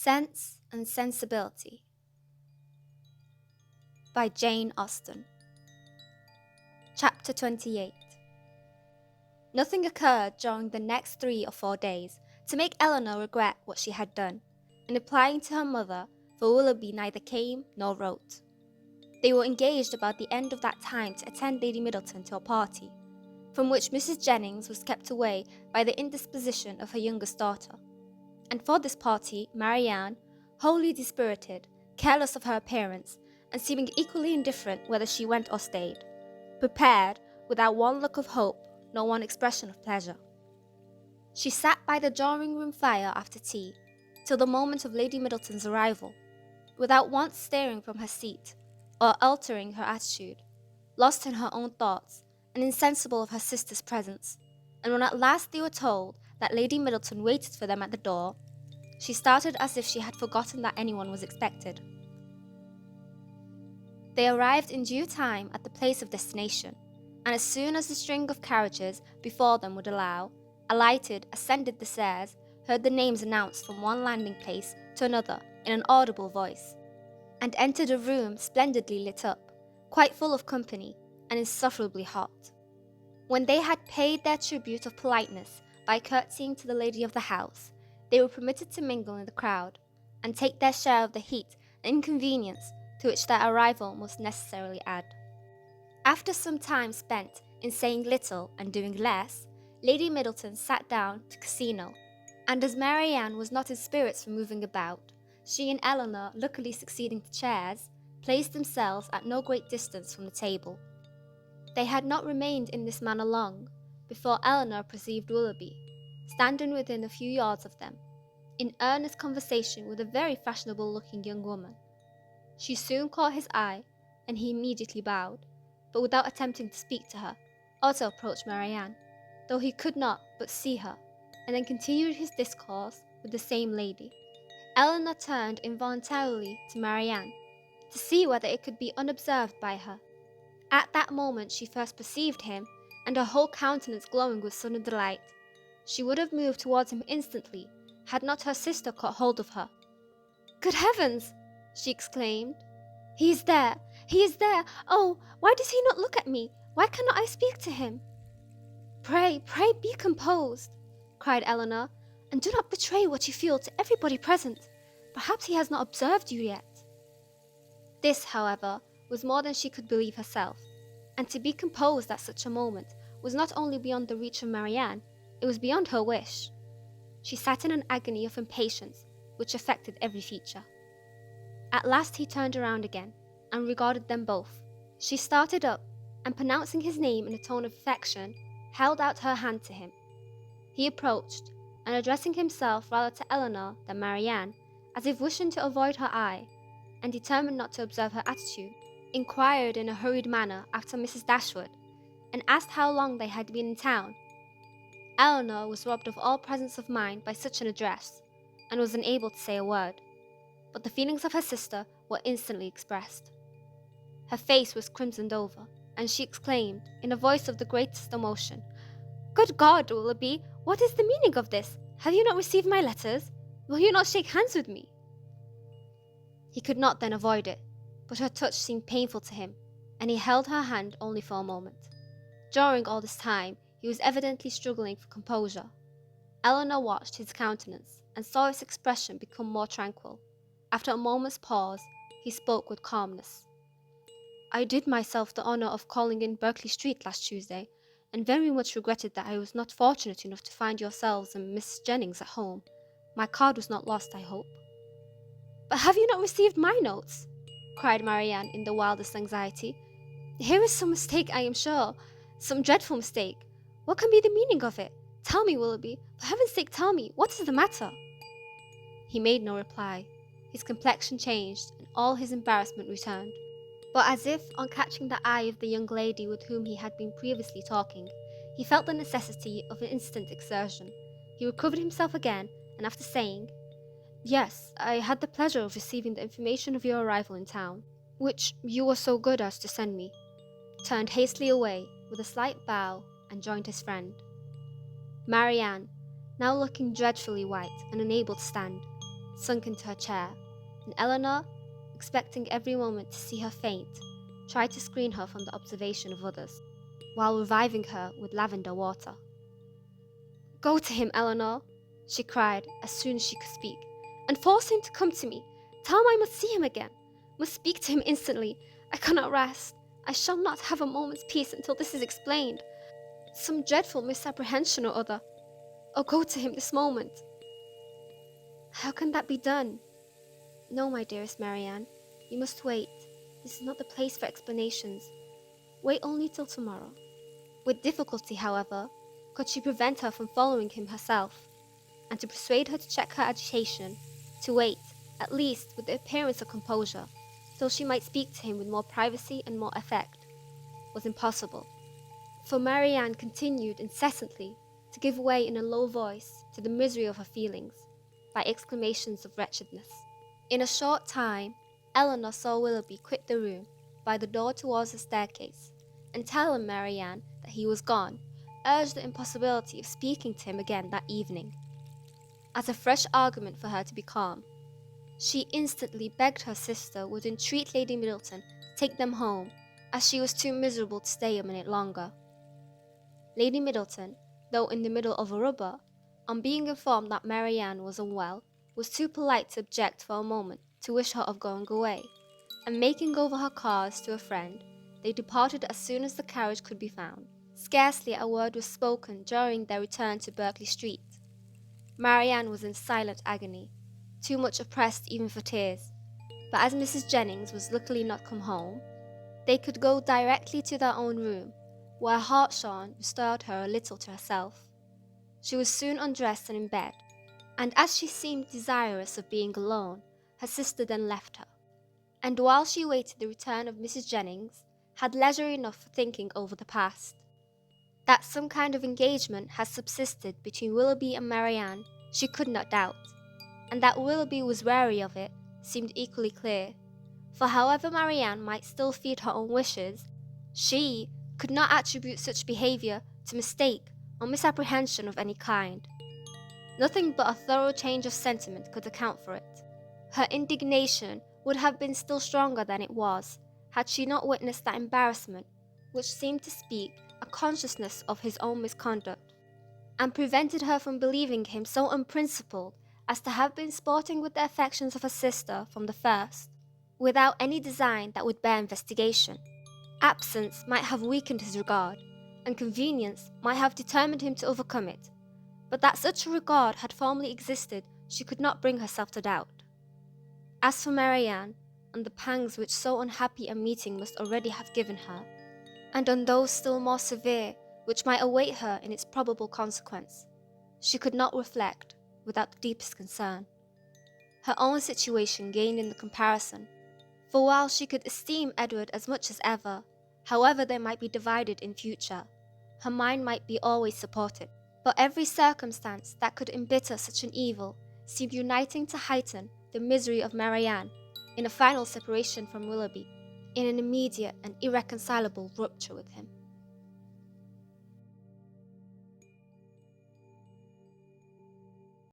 Sense and Sensibility by Jane Austen. Chapter 28. Nothing occurred during the next 3 or 4 days to make Eleanor regret what she had done, and applying to her mother, for Willoughby neither came nor wrote. They were engaged about the end of that time to attend Lady Middleton to a party, from which Mrs. Jennings was kept away by the indisposition of her youngest daughter. And for this party, Marianne, wholly dispirited, careless of her appearance, and seeming equally indifferent whether she went or stayed, prepared, without one look of hope, nor one expression of pleasure. She sat by the drawing-room fire after tea, till the moment of Lady Middleton's arrival, without once stirring from her seat, or altering her attitude, lost in her own thoughts, and insensible of her sister's presence. And when at last they were told that Lady Middleton waited for them at the door, she started as if she had forgotten that anyone was expected. They arrived in due time at the place of destination, and as soon as the string of carriages before them would allow, alighted, ascended the stairs, heard the names announced from one landing place to another in an audible voice, and entered a room splendidly lit up, quite full of company, and insufferably hot. When they had paid their tribute of politeness by curtsying to the lady of the house, they were permitted to mingle in the crowd, and take their share of the heat and inconvenience to which their arrival must necessarily add. After some time spent in saying little and doing less, Lady Middleton sat down to casino, and as Marianne was not in spirits for moving about, she and Eleanor, luckily succeeding to chairs, placed themselves at no great distance from the table. They had not remained in this manner long, before Eleanor perceived Willoughby, standing within a few yards of them, in earnest conversation with a very fashionable-looking young woman. She soon caught his eye, and he immediately bowed, but without attempting to speak to her, or to approach Marianne, though he could not but see her, and then continued his discourse with the same lady. Eleanor turned involuntarily to Marianne, to see whether it could be unobserved by her. At that moment she first perceived him, and her whole countenance glowing with sudden delight. She would have moved towards him instantly, had not her sister caught hold of her. "Good heavens!" she exclaimed. "He is there! He is there! Oh, why does he not look at me? Why cannot I speak to him?" Pray be composed," cried Eleanor, "and do not betray what you feel to everybody present. Perhaps he has not observed you yet." This, however, was more than she could believe herself, and to be composed at such a moment was not only beyond the reach of Marianne, it was beyond her wish. She sat in an agony of impatience which affected every feature. At last he turned around again, and regarded them both. She started up, and pronouncing his name in a tone of affection, held out her hand to him. He approached, and addressing himself rather to Eleanor than Marianne, as if wishing to avoid her eye, and determined not to observe her attitude, inquired in a hurried manner after Mrs. Dashwood, and asked how long they had been in town. Eleanor was robbed of all presence of mind by such an address, and was unable to say a word, but the feelings of her sister were instantly expressed. Her face was crimsoned over, and she exclaimed, in a voice of the greatest emotion, "Good God, Willoughby, what is the meaning of this? Have you not received my letters? Will you not shake hands with me?" He could not then avoid it, but her touch seemed painful to him, and he held her hand only for a moment. During all this time he was evidently struggling for composure. Eleanor watched his countenance, and saw its expression become more tranquil. After a moment's pause, he spoke with calmness. "I did myself the honour of calling in Berkeley Street last Tuesday, and very much regretted that I was not fortunate enough to find yourselves and Miss Jennings at home. My card was not lost, I hope." "But have you not received my notes?" cried Marianne in the wildest anxiety. "Here is some mistake, I am sure, some dreadful mistake. What can be the meaning of it? Tell me, Willoughby, for heaven's sake tell me, what is the matter?" He made no reply. His complexion changed, and all his embarrassment returned. But as if, on catching the eye of the young lady with whom he had been previously talking, he felt the necessity of an instant exertion, he recovered himself again, and after saying, "Yes, I had the pleasure of receiving the information of your arrival in town, which you were so good as to send me," turned hastily away with a slight bow, and joined his friend. Marianne, now looking dreadfully white and unable to stand, sunk into her chair, and Eleanor, expecting every moment to see her faint, tried to screen her from the observation of others, while reviving her with lavender water. "Go to him, Eleanor," she cried as soon as she could speak, "and force him to come to me. Tell him I must see him again, must speak to him instantly. I cannot rest. I shall not have a moment's peace until this is explained. Some dreadful misapprehension or other. Oh, go to him this moment." "How can that be done?" "No, my dearest Marianne, you must wait. This is not the place for explanations. Wait only till tomorrow." With difficulty, however, could she prevent her from following him herself, and to persuade her to check her agitation, to wait, at least with the appearance of composure, till she might speak to him with more privacy and more effect, was impossible. For Marianne continued incessantly to give way in a low voice to the misery of her feelings, by exclamations of wretchedness. In a short time, Eleanor saw Willoughby quit the room by the door towards the staircase, and telling Marianne that he was gone, urged the impossibility of speaking to him again that evening. As a fresh argument for her to be calm, she instantly begged her sister would entreat Lady Middleton to take them home, as she was too miserable to stay a minute longer. Lady Middleton, though in the middle of a rubber, on being informed that Marianne was unwell, was too polite to object for a moment to wish her of going away, and making over her cards to a friend, they departed as soon as the carriage could be found. Scarcely a word was spoken during their return to Berkeley Street. Marianne was in silent agony, too much oppressed even for tears, but as Mrs. Jennings was luckily not come home, they could go directly to their own room, where Hartshorn restored her a little to herself. She was soon undressed and in bed, and as she seemed desirous of being alone, her sister then left her, and while she waited the return of Mrs. Jennings, had leisure enough for thinking over the past. That some kind of engagement had subsisted between Willoughby and Marianne, she could not doubt, and that Willoughby was wary of it seemed equally clear, for however Marianne might still feed her own wishes, she could not attribute such behaviour to mistake or misapprehension of any kind. Nothing but a thorough change of sentiment could account for it. Her indignation would have been still stronger than it was, had she not witnessed that embarrassment which seemed to speak a consciousness of his own misconduct, and prevented her from believing him so unprincipled as to have been sporting with the affections of her sister from the first, without any design that would bear investigation. Absence might have weakened his regard, and convenience might have determined him to overcome it, but that such a regard had formerly existed she could not bring herself to doubt. As for Marianne, on the pangs which so unhappy a meeting must already have given her, and on those still more severe which might await her in its probable consequence, she could not reflect without the deepest concern. Her own situation gained in the comparison, for while she could esteem Edward as much as ever, however they might be divided in future, her mind might be always supported. But every circumstance that could embitter such an evil seemed uniting to heighten the misery of Marianne in a final separation from Willoughby, in an immediate and irreconcilable rupture with him.